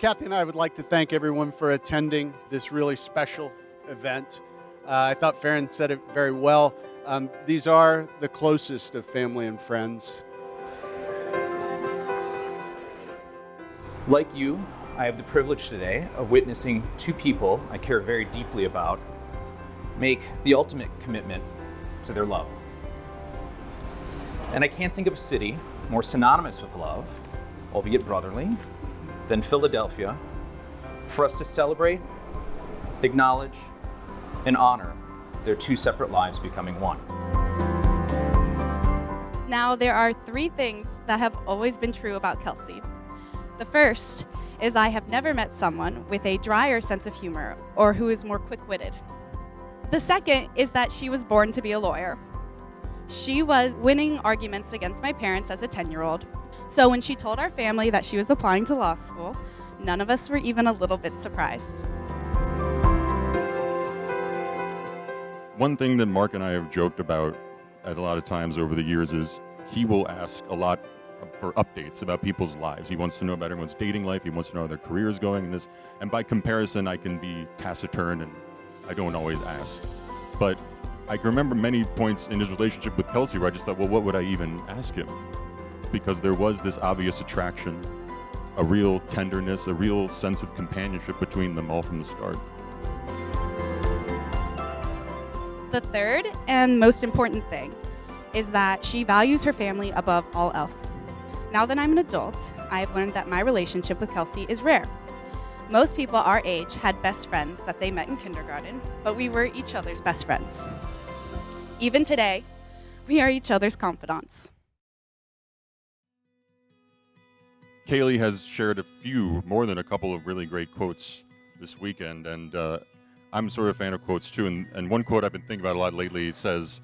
Kathy and I would like to thank everyone for attending this really special event. I thought Farron said it very well. These are the closest of family and friends. Like you, I have the privilege today of witnessing two people I care very deeply about make the ultimate commitment to their love. And I can't think of a city more synonymous with love, albeit brotherly, than Philadelphia, for us to celebrate, acknowledge, and honor their two separate lives becoming one. Now, there are three things that have always been true about Kelsey. The first is I have never met someone with a drier sense of humor or who is more quick-witted. The second is that she was born to be a lawyer. She was winning arguments against my parents as a 10-year-old. So when she told our family that she was applying to law school, none of us were even a little bit surprised. One thing that Marc and I have joked about at a lot of times over the years is he will ask a lot for updates about people's lives. He wants to know about everyone's dating life. He wants to know how their career is going. And by comparison, I can be taciturn and I don't always ask. But I can remember many points in his relationship with Kelsey where I just thought, well, what would I even ask him? Because there was this obvious attraction, a real tenderness, a real sense of companionship between them all from the start. The third and most important thing is that she values her family above all else. Now that I'm an adult, I have learned that my relationship with Kelsey is rare. Most people our age had best friends that they met in kindergarten, but we were each other's best friends. Even today, we are each other's confidants. Kaylee has shared more than a couple of really great quotes this weekend, and I'm sort of a fan of quotes too, and one quote I've been thinking about a lot lately says,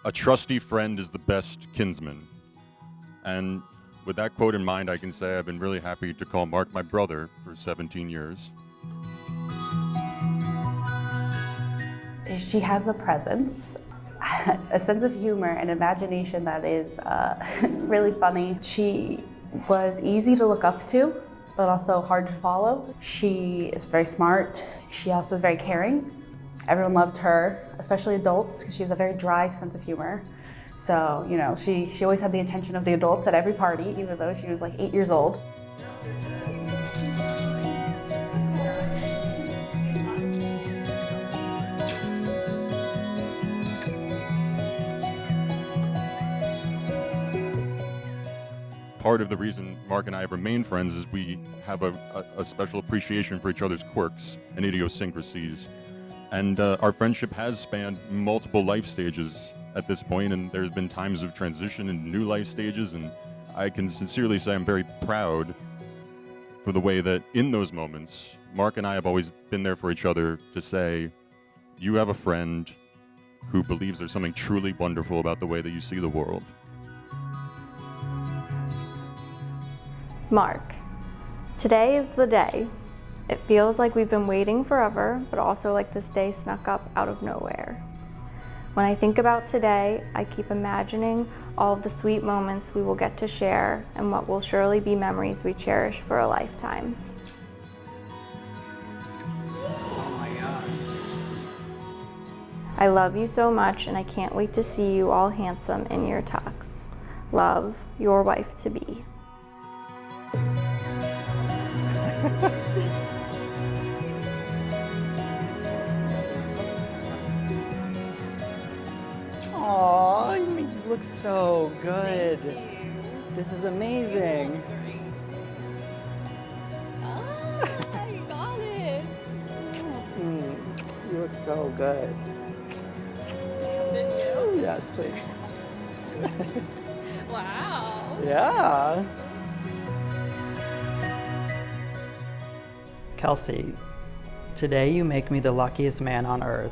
"A trusty friend is the best kinsman." And with that quote in mind, I can say I've been really happy to call Marc my brother for 17 years. She has a presence, a sense of humor, and imagination that is really funny. She was easy to look up to, but also hard to follow. She is very smart. She also is very caring. Everyone loved her, especially adults, because she has a very dry sense of humor. So, you know, she always had the attention of the adults at every party, even though she was like 8 years old. Part of the reason Marc and I have remained friends is we have a special appreciation for each other's quirks and idiosyncrasies. And our friendship has spanned multiple life stages at this point, and there's been times of transition and new life stages, and I can sincerely say I'm very proud for the way that in those moments, Marc and I have always been there for each other to say, you have a friend who believes there's something truly wonderful about the way that you see the world. Marc, today is the day. It feels like we've been waiting forever, but also like this day snuck up out of nowhere. When I think about today, I keep imagining all of the sweet moments we will get to share and what will surely be memories we cherish for a lifetime. I love you so much, and I can't wait to see you all handsome in your tux. Love, your wife-to-be. Aw, you look so good. This is amazing. Ah, you got it. You look so good. Please, video. Yes, please. Wow. Yeah. Kelsey, today you make me the luckiest man on earth.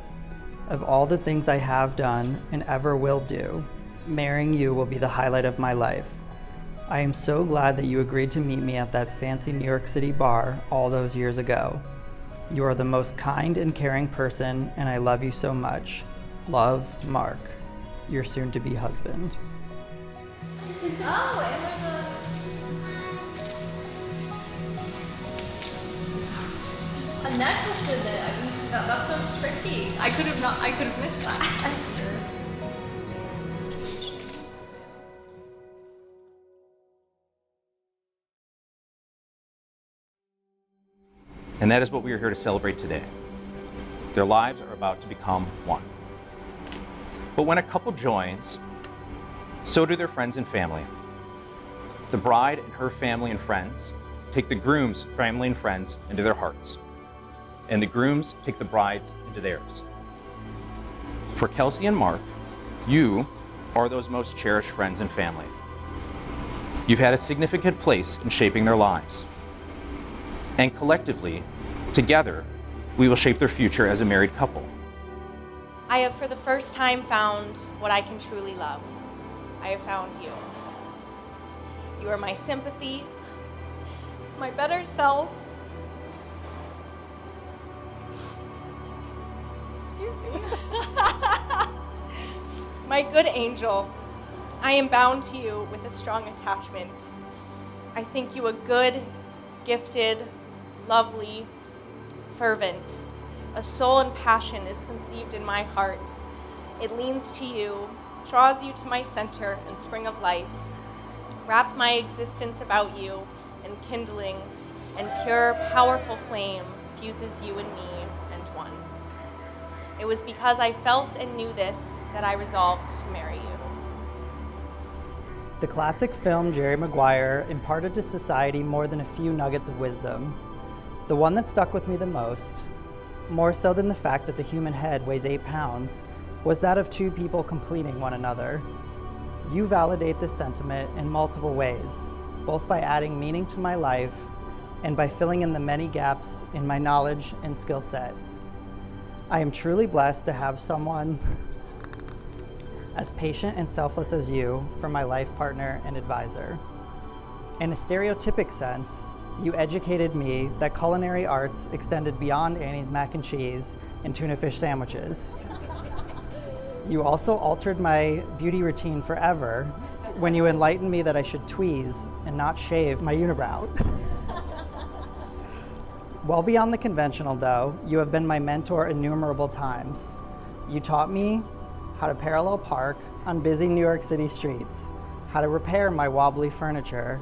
Of all the things I have done and ever will do, marrying you will be the highlight of my life. I am so glad that you agreed to meet me at that fancy New York City bar all those years ago. You are the most kind and caring person, and I love you so much. Love, Marc, your soon-to-be husband. a necklace in it. I mean, that's so tricky. I could have missed that. And that is what we are here to celebrate today. Their lives are about to become one. But when a couple joins, so do their friends and family. The bride and her family and friends take the groom's family and friends into their hearts, and the grooms take the bride's into theirs. For Kelsey and Marc, you are those most cherished friends and family. You've had a significant place in shaping their lives. And collectively, together, we will shape their future as a married couple. I have for the first time found what I can truly love. I have found you. You are my sympathy, my better self. Excuse me. My good angel. I am bound to you with a strong attachment. I think you a good, gifted, lovely, fervent. A soul and passion is conceived in my heart. It leans to you, draws you to my center and spring of life. Wrap my existence about you, and kindling and pure, powerful flame fuses you and me and one. It was because I felt and knew this that I resolved to marry you. The classic film Jerry Maguire imparted to society more than a few nuggets of wisdom. The one that stuck with me the most, more so than the fact that the human head weighs 8 pounds, was that of two people completing one another. You validate this sentiment in multiple ways, both by adding meaning to my life and by filling in the many gaps in my knowledge and skill set. I am truly blessed to have someone as patient and selfless as you for my life partner and advisor. In a stereotypic sense, you educated me that culinary arts extended beyond Annie's mac and cheese and tuna fish sandwiches. You also altered my beauty routine forever when you enlightened me that I should tweeze and not shave my unibrow. Well beyond the conventional though, you have been my mentor innumerable times. You taught me how to parallel park on busy New York City streets, how to repair my wobbly furniture,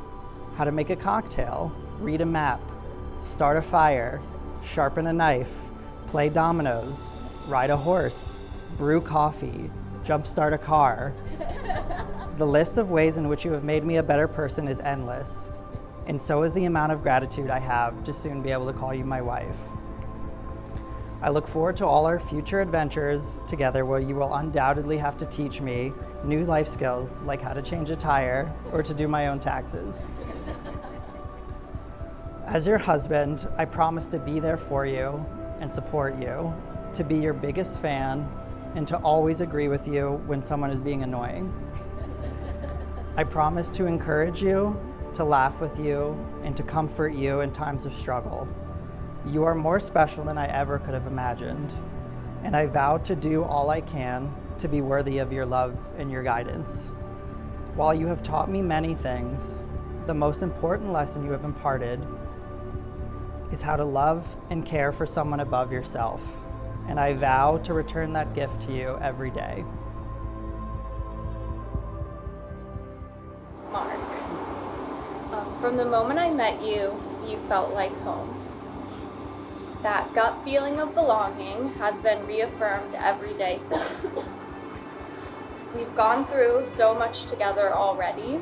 how to make a cocktail, read a map, start a fire, sharpen a knife, play dominoes, ride a horse, brew coffee, jumpstart a car. The list of ways in which you have made me a better person is endless, and so is the amount of gratitude I have to soon be able to call you my wife. I look forward to all our future adventures together where you will undoubtedly have to teach me new life skills like how to change a tire or to do my own taxes. As your husband, I promise to be there for you and support you, to be your biggest fan, and to always agree with you when someone is being annoying. I promise to encourage you, to laugh with you, and to comfort you in times of struggle. You are more special than I ever could have imagined, and I vow to do all I can to be worthy of your love and your guidance. While you have taught me many things, the most important lesson you have imparted is how to love and care for someone above yourself, and I vow to return that gift to you every day. Marc, from the moment I met you, you felt like home. That gut feeling of belonging has been reaffirmed every day since. We've gone through so much together already.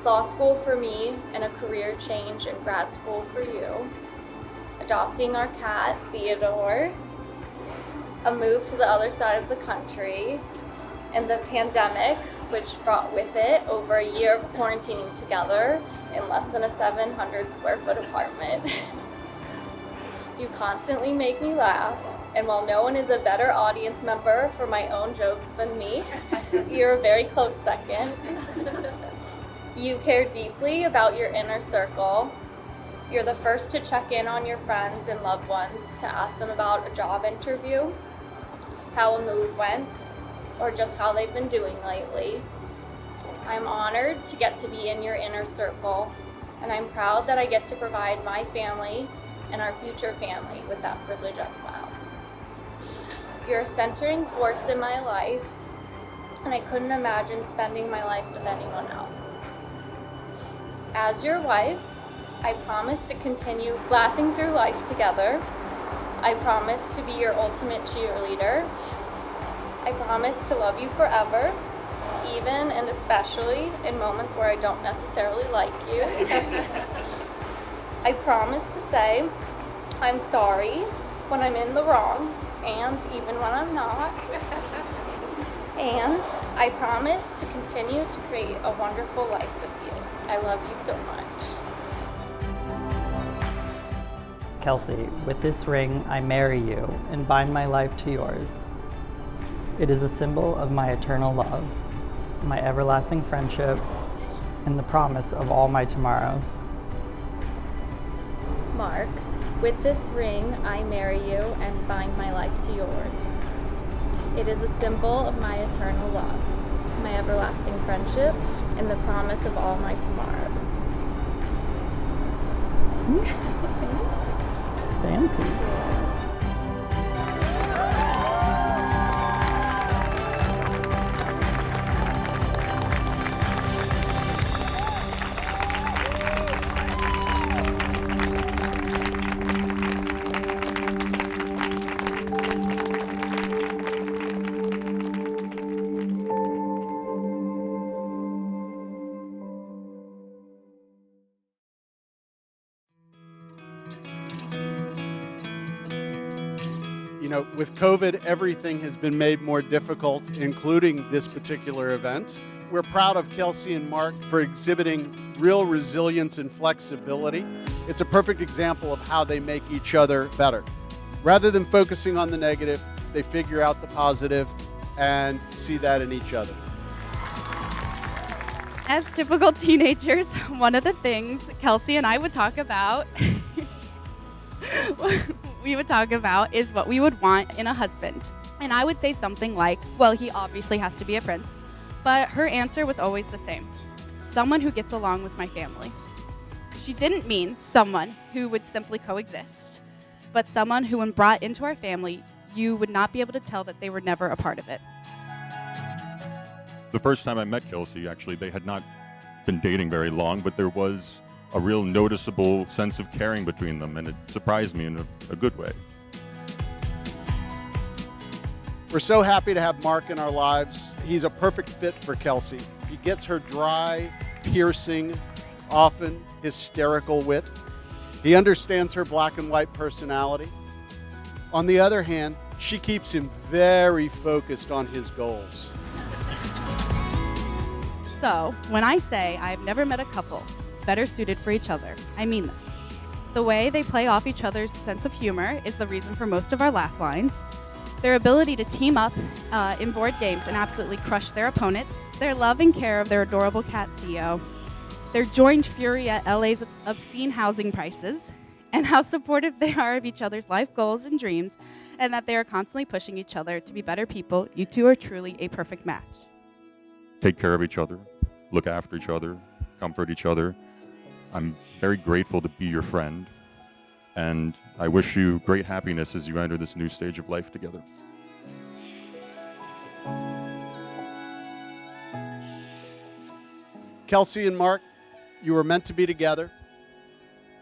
Law school for me and a career change in grad school for you. Adopting our cat, Theodore. A move to the other side of the country. And the pandemic, which brought with it over a year of quarantining together in less than a 700 square foot apartment. You constantly make me laugh, and while no one is a better audience member for my own jokes than me, you're a very close second. You care deeply about your inner circle. You're the first to check in on your friends and loved ones to ask them about a job interview, how a move went, or just how they've been doing lately. I'm honored to get to be in your inner circle, and I'm proud that I get to provide my family and our future family with that privilege as well. You're a centering force in my life, and I couldn't imagine spending my life with anyone else. As your wife, I promise to continue laughing through life together. I promise to be your ultimate cheerleader. I promise to love you forever, even and especially in moments where I don't necessarily like you. I promise to say I'm sorry when I'm in the wrong, and even when I'm not. And I promise to continue to create a wonderful life with you. I love you so much. Kelsey, with this ring, I marry you and bind my life to yours. It is a symbol of my eternal love, my everlasting friendship, and the promise of all my tomorrows. Marc, with this ring, I marry you and bind my life to yours. It is a symbol of my eternal love, my everlasting friendship, and the promise of all my tomorrows. Fancy. You know, with COVID, everything has been made more difficult, including this particular event. We're proud of Kelsey and Marc for exhibiting real resilience and flexibility. It's a perfect example of how they make each other better. Rather than focusing on the negative, they figure out the positive and see that in each other. As typical teenagers, one of the things Kelsey and I would talk about is what we would want in a husband. And I would say something like, well, he obviously has to be a prince. But her answer was always the same. Someone who gets along with my family. She didn't mean someone who would simply coexist, but someone who, when brought into our family, you would not be able to tell that they were never a part of it. The first time I met Kelsey, actually, they had not been dating very long, but there was a real noticeable sense of caring between them, and it surprised me in a good way. We're so happy to have Marc in our lives. He's a perfect fit for Kelsey. He gets her dry, piercing, often hysterical wit. He understands her black and white personality. On the other hand, she keeps him very focused on his goals. So, when I say I've never met a couple better suited for each other, I mean this. The way they play off each other's sense of humor is the reason for most of our laugh lines. Their ability to team up in board games and absolutely crush their opponents. Their love and care of their adorable cat Theo. Their joined fury at LA's obscene housing prices. And how supportive they are of each other's life goals and dreams. And that they are constantly pushing each other to be better people. You two are truly a perfect match. Take care of each other, look after each other, comfort each other. I'm very grateful to be your friend, and I wish you great happiness as you enter this new stage of life together. Kelsey and Marc, you were meant to be together.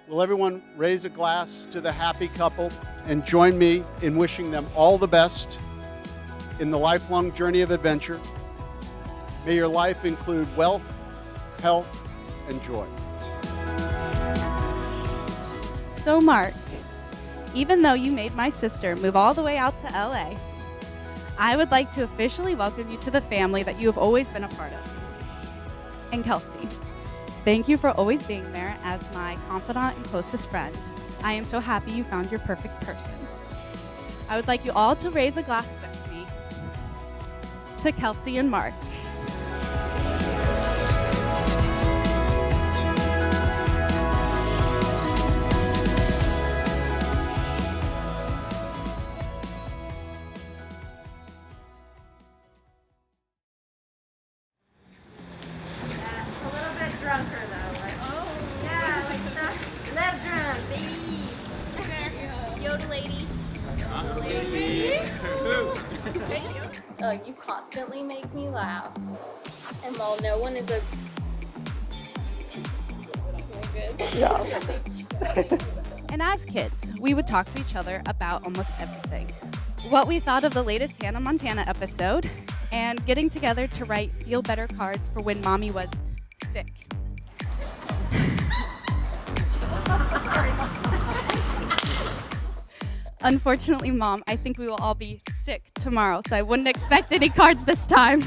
Will everyone raise a glass to the happy couple and join me in wishing them all the best in the lifelong journey of adventure. May your life include wealth, health, and joy. So Marc, even though you made my sister move all the way out to LA, I would like to officially welcome you to the family that you have always been a part of. And Kelsey, thank you for always being there as my confidant and closest friend. I am so happy you found your perfect person. I would like you all to raise a glass with me to Kelsey and Marc. Drunker though, like, oh yeah, like stuff, love drunk, baby. You constantly make me laugh. And while no one is a... Am I good? Yeah. And as kids, we would talk to each other about almost everything. What we thought of the latest Hannah Montana episode, and getting together to write feel better cards for when mommy was sick. Unfortunately, Mom, I think we will all be sick tomorrow, so I wouldn't expect any cards this time.